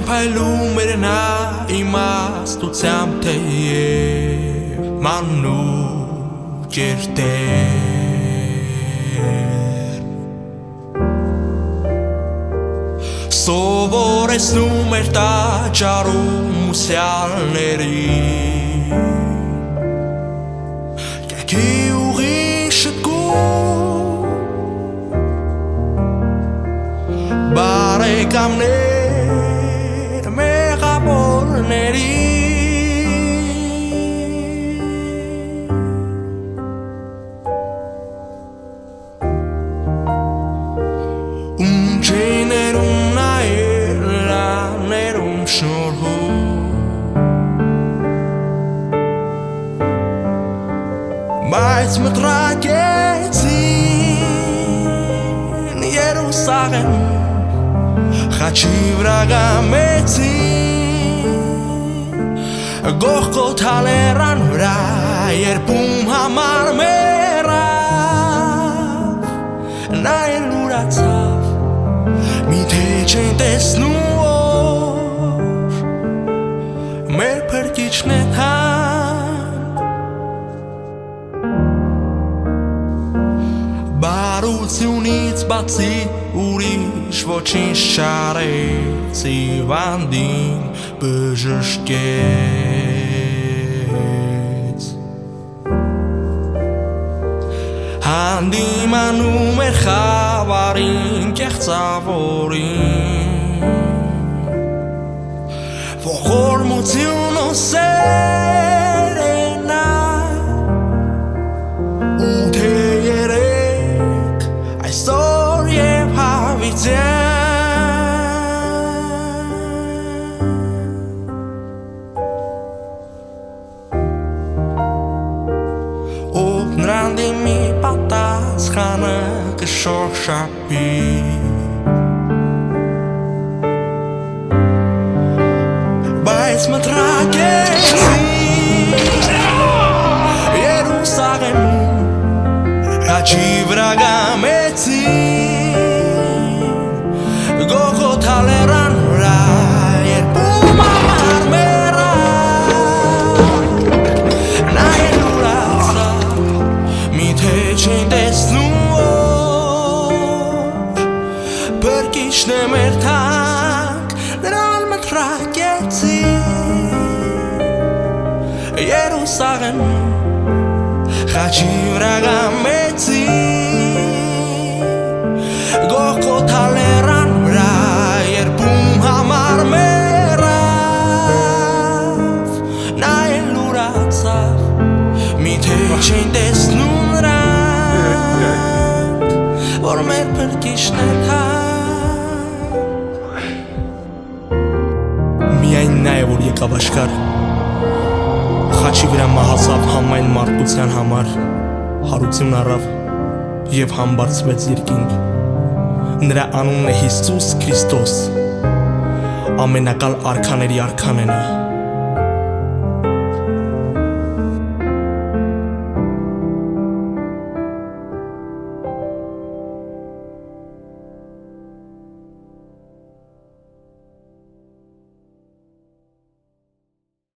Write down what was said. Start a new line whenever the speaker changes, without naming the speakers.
փայլում էր նա իմաստությամբ թեև մանուկ էր Տեր Սովորեցնում էր տաճարում ուսյալներին Կյանքի ուղին շտկում Բարեկամներ մեղավորների Ջեյներում նայել լաներում շնորհում Բայց մտրակեցին Երուսաղեմ Խաչի վրա գամեցին Գողգոթա լեռան վրա երբում համար մեռավ Նա էլ ուրացավ Միթե չեն տեսնում որ մեր փրկիչն է թանկ Բարությունից բացի ուրիշ ոչինչ չարեց Իվանդին բժշկեց Հանդիմանում էր խավարին կեղծավորին Ողորմություն ու սեր է նա ու թե երեք այսօր և հավիտյան Ով նրան դիմի պատասխանը կշոշափի Բայց մտրակեցին Երուսաղեմում Խաչի վրա գամեցին Գողգոթա լեռան վրա երբում համար մեռավ Նա էլ ուրացավ Միթե չեն տեսնում որ Փրկիչն է մեր թանկ Նրան մտրակեցին Երուսաղեմում Խաչի վրա գամեցին Գողգոթա լեռան վրա երբում համար մեռավ Նա էլ ուրացավ Միթե չեն տեսնում նրանք Որ մեր փրկիչն է թանկ Միայն նա է որ եկավ աշխարհ Խաչի վրա մահացավ համայն մարդկության համար Հարություն առավ և համբարձվեց երկինք Նրա անունն է Հիսուս Քրիստոս Ամենակալ արքաների արքան է նա